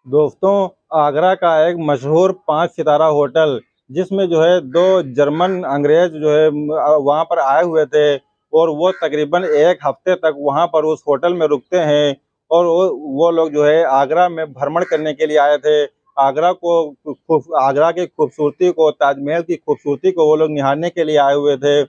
दोस्तों, आगरा का एक मशहूर 5 सितारा होटल, जिसमें जो है 2 जर्मन अंग्रेज जो है वहाँ पर आए हुए थे और वो तकरीबन 1 हफ्ते तक वहाँ पर उस होटल में रुकते हैं और वो लोग जो है आगरा में भ्रमण करने के लिए आए थे। आगरा की खूबसूरती को, ताजमहल की खूबसूरती को वो लोग निहारने के लिए आए हुए थे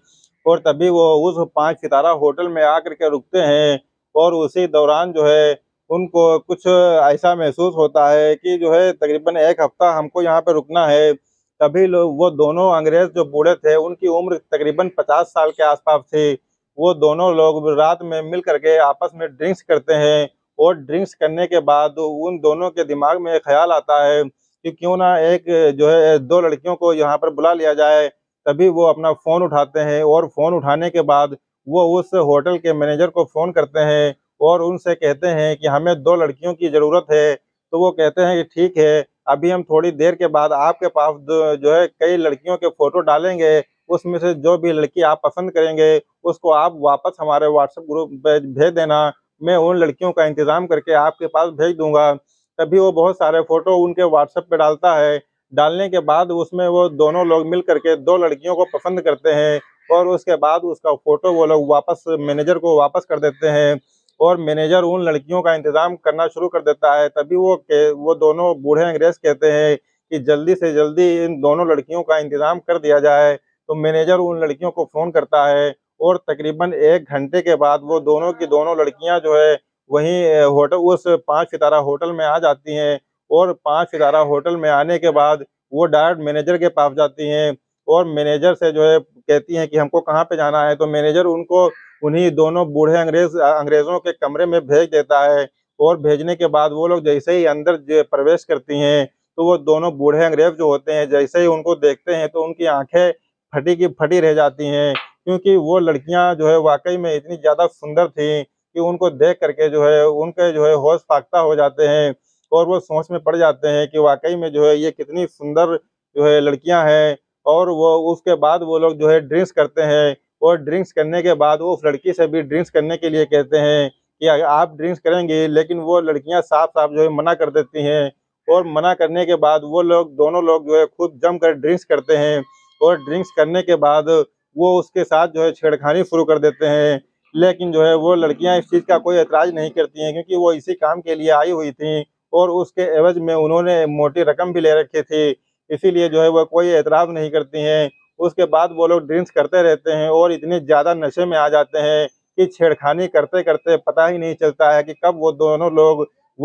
और तभी वो उस 5 सितारा होटल में आकर के रुकते हैं और उसी दौरान जो है उनको कुछ ऐसा महसूस होता है कि जो है तकरीबन 1 हफ्ता हमको यहाँ पे रुकना है। तभी लोग वो दोनों अंग्रेज़ जो बूढ़े थे, उनकी उम्र तकरीबन 50 साल के आस-पास थी। वो दोनों लोग रात में मिल कर के आपस में ड्रिंक्स करते हैं और ड्रिंक्स करने के बाद उन दोनों के दिमाग में एक ख़्याल आता है कि क्यों ना एक जो है 2 लड़कियों को यहाँ पर बुला लिया जाए। तभी वो अपना फ़ोन उठाते हैं और फ़ोन उठाने के बाद वो उस होटल के मैनेजर को फ़ोन करते हैं और उनसे कहते हैं कि हमें 2 लड़कियों की ज़रूरत है। तो वो कहते हैं कि ठीक है, अभी हम थोड़ी देर के बाद आपके पास जो है कई लड़कियों के फ़ोटो डालेंगे, उसमें से जो भी लड़की आप पसंद करेंगे, उसको आप वापस हमारे व्हाट्सएप ग्रुप पे भेज देना। मैं उन लड़कियों का इंतज़ाम करके आपके पास भेज दूँगा। तभी वो बहुत सारे फ़ोटो उनके व्हाट्सएप पे डालता है। डालने के बाद उसमें वो दोनों लोग मिल कर के 2 लड़कियों को पसंद करते हैं और उसके बाद उसका फ़ोटो वो लोग वापस मैनेजर को वापस कर देते हैं। और मैनेजर उन लड़कियों का इंतज़ाम करना शुरू कर देता है। तभी वो दोनों बूढ़े अंग्रेज़ कहते हैं कि जल्दी से जल्दी इन दोनों लड़कियों का इंतज़ाम कर दिया जाए। तो मैनेजर उन लड़कियों को फ़ोन करता है और तकरीबन 1 घंटे के बाद वो दोनों की दोनों लड़कियाँ जो है वहीं होटल उस 5 सितारा होटल में आ जाती हैं और 5 सितारा होटल में आने के बाद वो डायरेक्ट मैनेजर के पास जाती हैं और मैनेजर से जो है कहती हैं कि हमको कहाँ पे जाना है? तो मैनेजर उनको उन्हीं दोनों बूढ़े अंग्रेज़ों के कमरे में भेज देता है और भेजने के बाद वो लोग जैसे ही अंदर प्रवेश करती हैं, तो वो दोनों बूढ़े अंग्रेज़ जो होते हैं, जैसे ही उनको देखते हैं, तो उनकी आँखें फटी की फटी रह जाती हैं, क्योंकि वो लड़कियाँ जो है वाक़ई में इतनी ज़्यादा सुंदर थीं कि उनको देख कर के जो है उनके जो है होश फाख्ता हो जाते हैं और वो सोच में पड़ जाते हैं कि वाक़ई में जो है ये कितनी सुंदर जो है लड़कियाँ हैं और वो उसके बाद वो लोग जो है ड्रिंक्स करते हैं और ड्रिंक्स करने के बाद वो उस लड़की से भी ड्रिंक्स करने के लिए कहते हैं कि आप ड्रिंक्स करेंगे, लेकिन वो लड़कियाँ साफ-साफ जो है मना कर देती हैं और मना करने के बाद वो लोग दोनों लोग जो है खूब जमकर ड्रिंक्स करते हैं और ड्रिंक्स करने के बाद वो उसके साथ जो है छेड़खानी शुरू कर देते हैं। लेकिन जो है वो लड़कियाँ इस चीज़ का कोई ऐतराज़ नहीं करती हैं क्योंकि वो इसी काम के लिए आई हुई थीं और उसके एवज़ में उन्होंने मोटी रकम भी ले रखी थी। इसीलिए जो है वो कोई ऐतराज़ नहीं करती हैं। उसके बाद वो लोग ड्रिंक्स करते रहते हैं और इतने ज़्यादा नशे में आ जाते हैं कि छेड़खानी करते-करते पता ही नहीं चलता है कि कब वो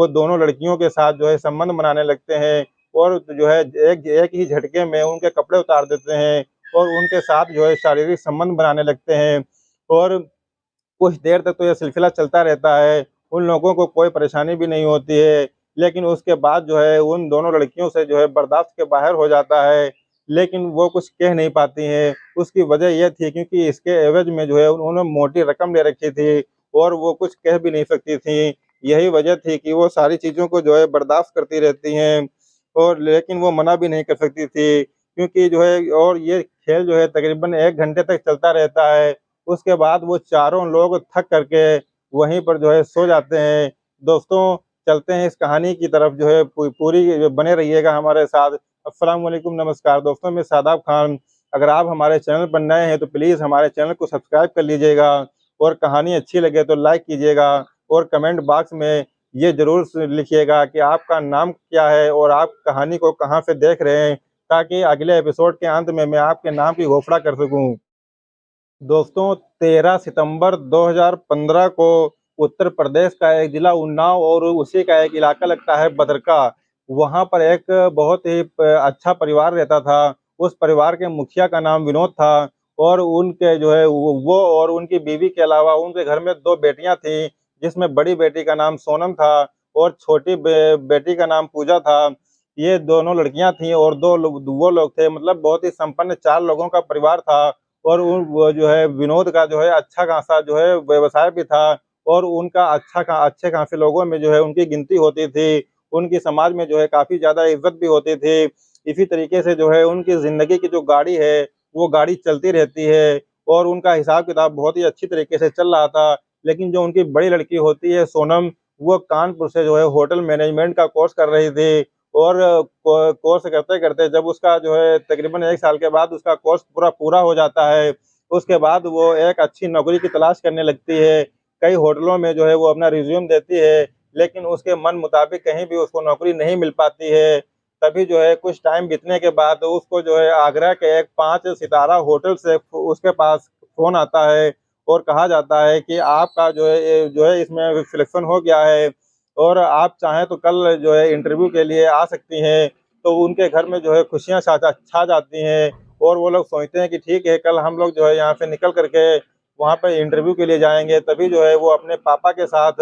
दोनों लड़कियों के साथ जो है संबंध बनाने लगते हैं और जो है एक एक ही झटके में उनके कपड़े उतार देते हैं और उनके साथ जो है शारीरिक संबंध बनाने लगते हैं और कुछ देर तक तो ये सिलसिला चलता रहता है। उन लोगों को कोई परेशानी भी नहीं होती है, लेकिन उसके बाद जो है उन दोनों लड़कियों से जो है बर्दाश्त के बाहर हो जाता है, लेकिन वो कुछ कह नहीं पाती हैं। उसकी वजह ये थी क्योंकि इसके एवज़ में जो है उन्होंने मोटी रकम ले रखी थी और वो कुछ कह भी नहीं सकती थीं। यही वजह थी कि वो सारी चीज़ों को जो है बर्दाश्त करती रहती हैं और लेकिन वो मना भी नहीं कर सकती थी, क्योंकि जो है और ये खेल जो है तकरीबन 1 घंटे तक चलता रहता है। उसके बाद वो चारों लोग थक करके वहीं पर जो है सो जाते हैं। दोस्तों, चलते हैं इस कहानी की तरफ जो है पूरी बने रहिएगा हमारे साथ। अस्सलाम वालेकुम, नमस्कार दोस्तों, मैं शादाब खान। अगर आप हमारे चैनल पर नए हैं तो प्लीज़ हमारे चैनल को सब्सक्राइब कर लीजिएगा और कहानी अच्छी लगे तो लाइक कीजिएगा और कमेंट बॉक्स में ये ज़रूर लिखिएगा कि आपका नाम क्या है और आप कहानी को कहाँ से देख रहे हैं, ताकि अगले एपिसोड के अंत में मैं आपके नाम की घोषणा कर सकूँ। दोस्तों, 13 सितंबर 2015 को उत्तर प्रदेश का एक ज़िला उन्नाव और उसी का एक इलाका लगता है बदरका। वहाँ पर एक बहुत ही अच्छा परिवार रहता था। उस परिवार के मुखिया का नाम विनोद था और उनके जो है वो और उनकी बीवी के अलावा उनके घर में 2 बेटियाँ थीं, जिसमें बड़ी बेटी का नाम सोनम था और छोटी बेटी का नाम पूजा था। ये दोनों लड़कियाँ थीं और 2 लोग वो लोग थे, मतलब बहुत ही संपन्न 4 लोगों का परिवार था। और वो जो है विनोद का जो है अच्छा-खासा जो है व्यवसाय भी था और उनका अच्छे खासे लोगों में जो है उनकी गिनती होती थी। उनकी समाज में जो है काफ़ी ज़्यादा इज़्ज़त भी होती थी। इसी तरीके से जो है उनकी ज़िंदगी की जो गाड़ी है, वो गाड़ी चलती रहती है और उनका हिसाब-किताब बहुत ही अच्छी तरीके से चल रहा था। लेकिन जो उनकी बड़ी लड़की होती है सोनम, वो कानपुर से जो है होटल मैनेजमेंट का कोर्स कर रही थी। और कोर्स करते-करते जब उसका जो है तकरीबन 1 साल के बाद उसका कोर्स पूरा पूरा हो जाता है, उसके बाद वो एक अच्छी नौकरी की तलाश करने लगती है। कई होटलों में जो है वो अपना रिज़्यूम देती है, लेकिन उसके मन मुताबिक कहीं भी उसको नौकरी नहीं मिल पाती है। तभी जो है कुछ टाइम बीतने के बाद उसको जो है आगरा के एक 5 सितारा होटल से उसके पास फ़ोन आता है और कहा जाता है कि आपका जो है इसमें सिलेक्शन हो गया है और आप चाहें तो कल जो है इंटरव्यू के लिए आ सकती हैं। तो उनके घर में जो है खुशियाँ छा जाती हैं और वो लोग सोचते हैं कि ठीक है, कल हम लोग जो है यहाँ से निकल कर के वहाँ पे इंटरव्यू के लिए जाएँगे। तभी जो है वो अपने पापा के साथ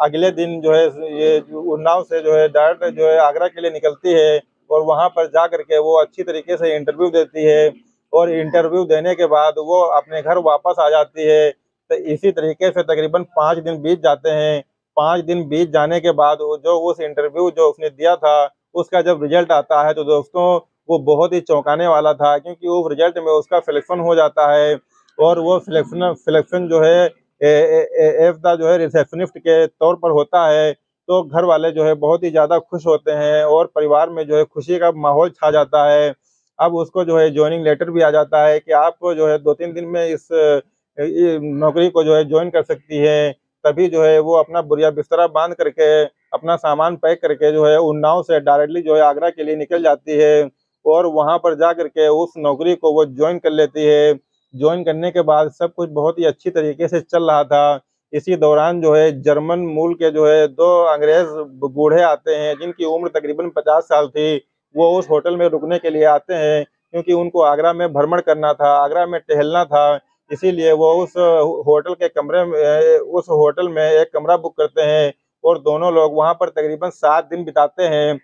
अगले दिन जो है ये उन्नाव से जो है डायरेक्ट जो है आगरा के लिए निकलती है और वहाँ पर जा कर के वो अच्छी तरीके से इंटरव्यू देती है और इंटरव्यू देने के बाद वो अपने घर वापस आ जाती है। तो इसी तरीके से तकरीबन 5 दिन बीत जाते हैं। 5 दिन बीत जाने के बाद वो जो उस इंटरव्यू जो उसने दिया था, उसका जब रिज़ल्ट आता है तो दोस्तों वो बहुत ही चौंकाने वाला था, क्योंकि वो रिज़ल्ट में उसका सिलेक्शन हो जाता है और वो सिलेक्शन जो है एज़ द जो है रिसेप्शनिस्ट के तौर पर होता है। तो घर वाले जो है बहुत ही ज़्यादा खुश होते हैं और परिवार में जो है खुशी का माहौल छा जाता है। अब उसको जो है जॉइनिंग लेटर भी आ जाता है कि आप जो है 2-3 दिन में इस ये नौकरी को जो है जॉइन कर सकती हैं। तभी जो है वो अपना बोरिया बिस्तरा बाँध करके, अपना सामान पैक करके जो है उन्नाव से डायरेक्टली जो है आगरा के लिए निकल जाती है और वहाँ पर जा कर के उस नौकरी को वो जॉइन कर लेती है। जॉइन करने के बाद सब कुछ बहुत ही अच्छी तरीके से चल रहा था। इसी दौरान जो है जर्मन मूल के जो है 2 अंग्रेज़ बूढ़े आते हैं, जिनकी उम्र तकरीबन 50 साल थी। वो उस होटल में रुकने के लिए आते हैं, क्योंकि उनको आगरा में भ्रमण करना था, आगरा में टहलना था। इसीलिए वो उस होटल के कमरे में उस होटल में एक कमरा बुक करते हैं और दोनों लोग वहाँ पर तकरीबन 7 दिन बिताते हैं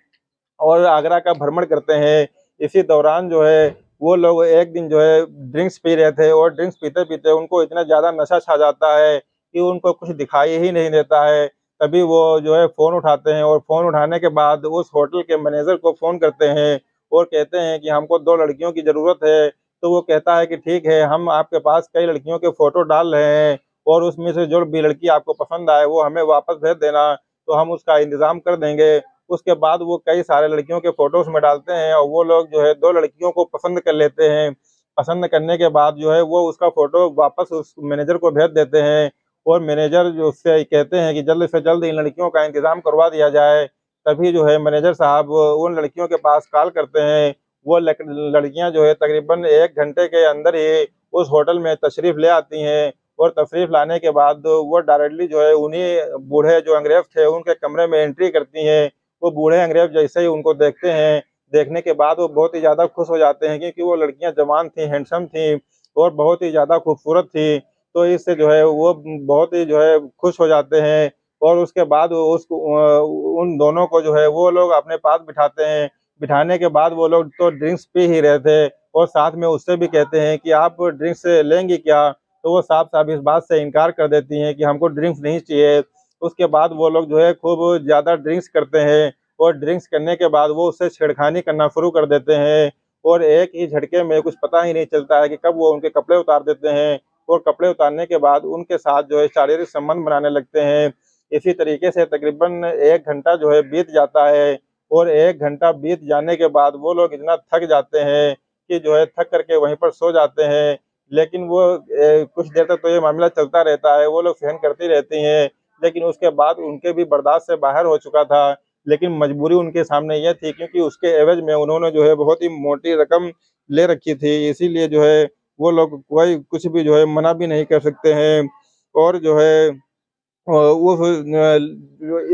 और आगरा का भ्रमण करते हैं। इसी दौरान जो है वो लोग एक दिन जो है ड्रिंक्स पी रहे थे और ड्रिंक्स पीते-पीते उनको इतना ज़्यादा नशा छा जाता है कि उनको कुछ दिखाई ही नहीं देता है। तभी वो जो है फ़ोन उठाते हैं और फ़ोन उठाने के बाद उस होटल के मैनेजर को फ़ोन करते हैं और कहते हैं कि हमको 2 लड़कियों की ज़रूरत है। तो वो कहता है कि ठीक है, हम आपके पास कई लड़कियों के फ़ोटो डाल रहे हैं और उसमें से जो भी लड़की आपको पसंद आए वो हमें वापस भेज देना, तो हम उसका इंतज़ाम कर देंगे। उसके बाद वो कई सारे लड़कियों के फ़ोटो उसमें डालते हैं और वो लोग जो है 2 लड़कियों को पसंद कर लेते हैं। पसंद करने के बाद जो है वो उसका फ़ोटो वापस उस मैनेजर को भेज देते हैं और मैनेजर जो उससे कहते हैं कि जल्द से जल्द इन लड़कियों का इंतज़ाम करवा दिया जाए। तभी जो है मैनेजर साहब उन लड़कियों के पास कॉल करते हैं। वो लड़कियाँ जो है तकरीबन 1 घंटे के अंदर ही उस होटल में तशरीफ़ ले आती हैं और तशरीफ़ लाने के बाद वो डायरेक्टली जो है उन्हीं बूढ़े जो अंग्रेज़ थे उनके कमरे में एंट्री करती हैं। वो बूढ़े अंग्रेज़ जैसे ही उनको देखते हैं, देखने के बाद वो बहुत ही ज़्यादा खुश हो जाते हैं, क्योंकि वो लड़कियाँ जवान थीं, हैंडसम थीं और बहुत ही ज़्यादा खूबसूरत थीं। तो इससे जो है वो बहुत ही जो है खुश हो जाते हैं और उसके बाद उन दोनों को जो है वो लोग अपने पास बिठाते हैं। बिठाने के बाद वो लोग तो ड्रिंक्स पी ही रहे थे और साथ में उससे भी कहते हैं कि आप ड्रिंक्स लेंगी क्या? तो वो साफ-साफ इस बात से इनकार कर देती हैं कि हमको ड्रिंक्स नहीं चाहिए। उसके बाद वो लोग जो है खूब ज़्यादा ड्रिंक्स करते हैं और ड्रिंक्स करने के बाद वो उससे छेड़खानी करना शुरू कर देते हैं और एक ही झटके में कुछ पता ही नहीं चलता है कि कब वो उनके कपड़े उतार देते हैं और कपड़े उतारने के बाद उनके साथ जो है शारीरिक संबंध बनाने लगते हैं। इसी तरीके से तकरीबन 1 घंटा जो है बीत जाता है और 1 घंटा बीत जाने के बाद वो लोग इतना थक जाते हैं कि जो है थक कर के वहीं पर सो जाते हैं। लेकिन वो कुछ देर तक तो ये मामला चलता रहता है, वो लोग सहन करती रहती हैं, लेकिन उसके बाद उनके भी बर्दाश्त से बाहर हो चुका था। लेकिन मजबूरी उनके सामने ये थी, क्योंकि उसके एवज़ में उन्होंने जो है बहुत ही मोटी रकम ले रखी थी, इसीलिए जो है वो लोग कोई कुछ भी जो है मना भी नहीं कर सकते हैं और जो है वो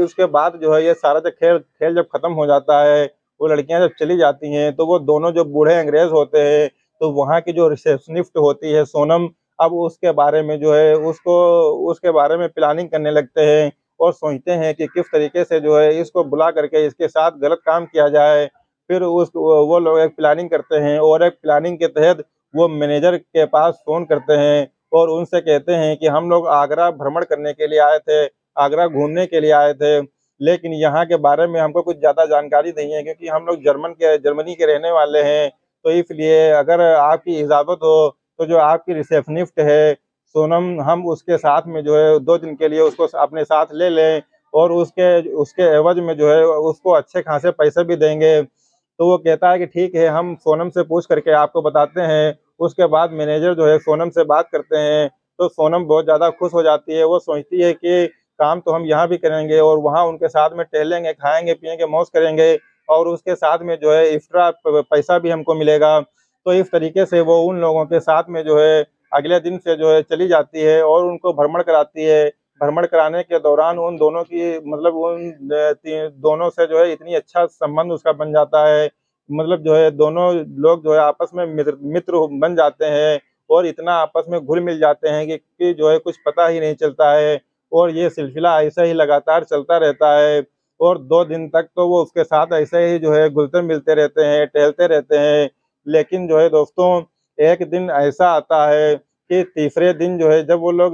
उसके बाद जो है ये सारा जो खेल खेल जब खत्म हो जाता है, वो लड़कियाँ जब चली जाती हैं, तो वो दोनों जो बूढ़े अंग्रेज़ होते हैं, तो वहाँ की जो रिसेप्शनिस्ट होती है सोनम, अब उसके बारे में जो है उसके बारे में प्लानिंग करने लगते हैं और सोचते हैं कि किस तरीके से जो है इसको बुला करके इसके साथ गलत काम किया जाए। फिर वो लोग एक प्लानिंग करते हैं और एक प्लानिंग के तहत वो मैनेजर के पास फ़ोन करते हैं और उनसे कहते हैं कि हम लोग आगरा भ्रमण करने के लिए आए थे, आगरा घूमने के लिए आए थे, लेकिन यहाँ के बारे में हमको कुछ ज़्यादा जानकारी नहीं है, क्योंकि हम लोग जर्मनी के रहने वाले हैं। तो इसलिए अगर आपकी इजाज़त हो, तो जो आपकी रिसेप्शनिस्ट है सोनम, हम उसके साथ में जो है 2 दिन के लिए उसको अपने साथ ले लें और उसके उसके एवज में जो है उसको अच्छे खासे पैसे भी देंगे। तो वो कहता है कि ठीक है, हम सोनम से पूछ करके आपको बताते हैं। उसके बाद मैनेजर जो है सोनम से बात करते हैं, तो सोनम बहुत ज़्यादा खुश हो जाती है। वो सोचती है कि काम तो हम यहाँ भी करेंगे और वहाँ उनके साथ में टहलेंगे, खाएँगे-पिएँगे, मौज करेंगे और उसके साथ में जो है एक्स्ट्रा प पैसा भी हमको मिलेगा। तो इस तरीके से वो उन लोगों के साथ में जो है अगले दिन से जो है चली जाती है और उनको भ्रमण कराती है। भ्रमण कराने के दौरान उन दोनों की मतलब उन ती दोनों से जो है इतनी अच्छा संबंध उसका बन जाता है। मतलब जो है दोनों लोग जो है आपस में मित्र मित्र बन जाते हैं और इतना आपस में घुल-मिल जाते हैं कि जो है कुछ पता ही नहीं चलता है और ये सिलसिला ऐसे ही लगातार चलता रहता है और 2 दिन तक तो वो उसके साथ ऐसे ही जो है घुलते-मिलते रहते हैं, टहलते रहते हैं। लेकिन जो है दोस्तों, एक दिन ऐसा आता है कि तीसरे दिन जो है जब वो लोग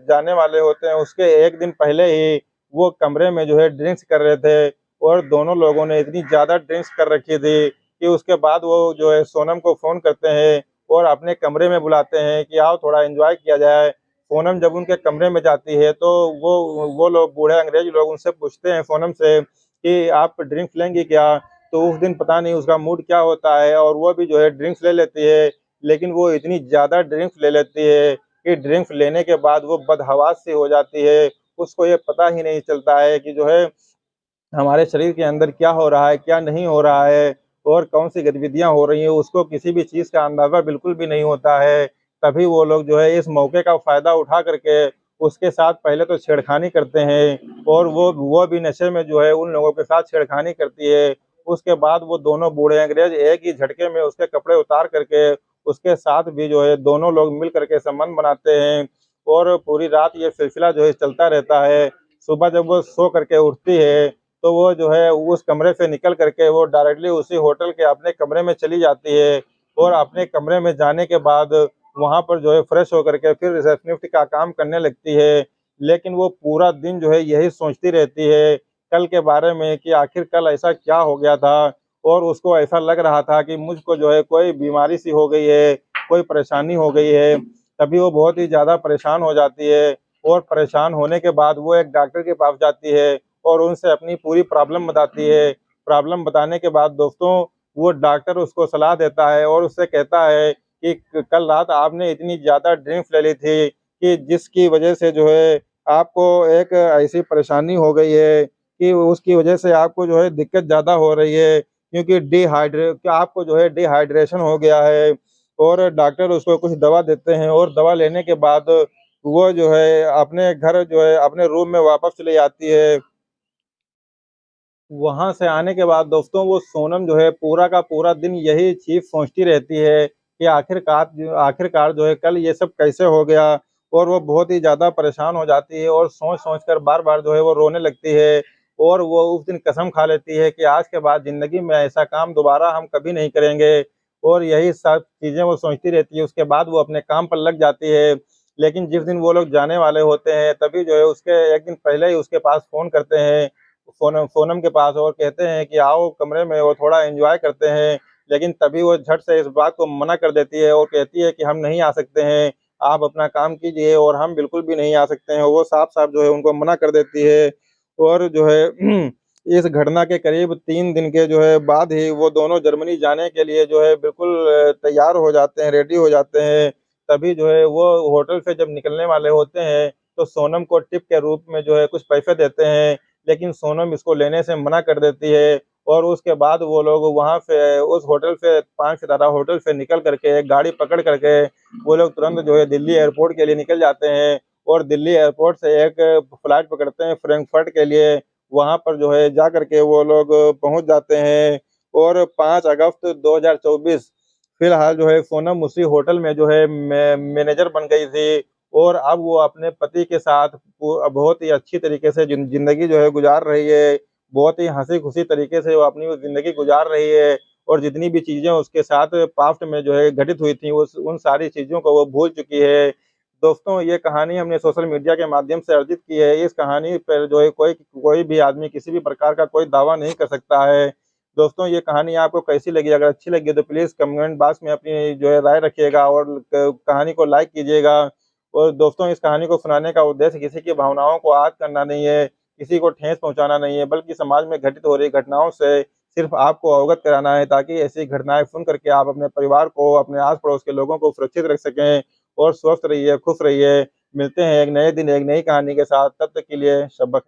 जाने वाले होते हैं, उसके 1 दिन पहले ही वो कमरे में जो है ड्रिंक्स कर रहे थे और दोनों लोगों ने इतनी ज़्यादा ड्रिंक्स कर रखी थी कि उसके बाद वो जो है सोनम को फ़ोन करते हैं और अपने कमरे में बुलाते हैं कि आओ थोड़ा एन्जॉय किया जाए। सोनम जब उनके कमरे में जाती है तो वो लोग बूढ़े अंग्रेज़ लोग उनसे पूछते हैं सोनम से कि आप ड्रिंक्स लेंगी क्या? तो उस दिन पता नहीं उसका मूड क्या होता है और वो भी जो है ड्रिंक्स ले लेती है। लेकिन वो इतनी ज़्यादा ड्रिंक्स ले लेती है कि ड्रिंक्स लेने के बाद वो बदहवास सी हो जाती है। उसको ये पता ही नहीं चलता है कि जो है हमारे शरीर के अंदर क्या हो रहा है, क्या नहीं हो रहा है और कौन-सी गतिविधियाँ हो रही हैं, उसको किसी भी चीज़ का अंदाज़ा बिल्कुल भी नहीं होता है। तभी वो लोग जो है इस मौके का फ़ायदा उठा करके उसके साथ पहले तो छेड़खानी करते हैं और वो भी नशे में जो है उन लोगों के साथ छेड़खानी करती है। उसके बाद वो दोनों बूढ़े अंग्रेज़ एक ही झटके में उसके कपड़े उतार करके उसके साथ भी जो है दोनों लोग मिल कर के संबंध बनाते हैं और पूरी रात ये सिलसिला जो है चलता रहता है। सुबह जब वो सो करके उठती है तो वो जो है उस कमरे से निकल करके वो डायरेक्टली उसी होटल के अपने कमरे में चली जाती है और अपने कमरे में जाने के बाद वहाँ पर जो है फ्रेश होकर के फिर रिसेप्शनिस्ट का काम करने लगती है। लेकिन वो पूरा दिन जो है यही सोचती रहती है कल के बारे में कि आखिर कल ऐसा क्या हो गया था और उसको ऐसा लग रहा था कि मुझको जो है कोई बीमारी सी हो गई है, कोई परेशानी हो गई है। तभी वो बहुत ही ज़्यादा परेशान हो जाती है और परेशान होने के बाद वो एक डॉक्टर के पास जाती है और उनसे अपनी पूरी प्रॉब्लम बताती है। प्रॉब्लम बताने के बाद दोस्तों वो डॉक्टर उसको सलाह देता है और उससे कहता है कि क कल रात आपने इतनी ज़्यादा ड्रिंक्स ले ली थी कि जिसकी वज़ह से जो है आपको एक ऐसी परेशानी हो गई है कि उसकी वज़ह से आपको जो है दिक्कत ज़्यादा हो रही है क्योंकि आपको जो है डिहाइड्रेशन हो गया है और डॉक्टर उसको कुछ दवा देते हैं और दवा लेने के बाद वो जो है अपने घर जो है अपने रूम में वापस चली आती है। वहाँ से आने के बाद दोस्तों वो सोनम जो है पूरा का पूरा दिन यही चीज़ सोचती रहती है कि आखिरकार जो है कल ये सब कैसे हो गया और वो बहुत ही ज़्यादा परेशान हो जाती है और सोच-सोच कर बार-बार जो है वो रोने लगती है और वो उस दिन कसम खा लेती है कि आज के बाद ज़िंदगी में ऐसा काम दोबारा हम कभी नहीं करेंगे और यही सब चीज़ें वो सोचती रहती है। उसके बाद वो अपने काम पर लग जाती है। लेकिन जिस दिन वो लोग जाने वाले होते हैं तभी जो है उसके 1 दिन पहले ही उसके पास फ़ोन करते हैं सोनम के पास और कहते हैं कि आओ कमरे में और थोड़ा एन्जॉय करते हैं। लेकिन तभी वो झट से इस बात को मना कर देती है और कहती है कि हम नहीं आ सकते हैं, आप अपना काम कीजिए और हम बिल्कुल भी नहीं आ सकते हैं। वो साफ-साफ जो है उनको मना कर देती है और जो है इस घटना के करीब 3 दिन के जो है बाद ही वो दोनों जर्मनी जाने के लिए जो है बिल्कुल तैयार हो जाते हैं, रेडी हो जाते हैं। तभी जो है वो होटल से जब निकलने वाले होते हैं, तो सोनम को टिप के रूप में जो है कुछ पैसे देते हैं। लेकिन सोनम इसको लेने से मना कर देती है और उसके बाद वो लोग वहाँ से उस होटल से 5 सितारा होटल से निकल करके एक गाड़ी पकड़ करके वो लोग तुरंत जो है दिल्ली एयरपोर्ट के लिए निकल जाते हैं और दिल्ली एयरपोर्ट से एक फ्लाइट पकड़ते हैं फ्रैंकफर्ट के लिए। वहाँ पर जो है जा करके वो लोग पहुँच जाते हैं और 5 अगस्त 2024 फिलहाल जो है सोनम उसी होटल में जो है मैनेजर बन गई थी और अब वो अपने पति के साथ वो बहुत ही अच्छी तरीके से ज़िंदगी जो है गुज़ार रही है। बहुत ही हँसी-खुशी तरीके से वो अपनी वो ज़िंदगी गुज़ार रही है और जितनी भी चीज़ें उसके साथ पास्ट में जो है घटित हुई थी, उस उन सारी चीज़ों को वो भूल चुकी है। दोस्तों, ये कहानी हमने सोशल मीडिया के माध्यम से अर्जित की है। इस कहानी पर जो है कोई कोई भी आदमी किसी भी प्रकार का कोई दावा नहीं कर सकता है। दोस्तों, ये कहानी आपको कैसी लगी? अगर अच्छी लगी तो प्लीज़ कमेंट बॉक्स में अपनी जो है राय रखिएगा और क कहानी को लाइक कीजिएगा। और दोस्तों इस कहानी को सुनाने का उद्देश्य किसी की भावनाओं को आहत करना नहीं है, किसी को ठेस पहुँचाना नहीं है, बल्कि समाज में घटित हो रही घटनाओं से सिर्फ़ आपको अवगत कराना है, ताकि ऐसी घटनाएँ सुन कर के आप अपने परिवार को, अपने आस-पड़ोस के लोगों को सुरक्षित रख सकें और स्वस्थ रहिए, खुश रहिए। मिलते हैं एक नए दिन, एक नई कहानी के साथ, तब तक के लिए शब ब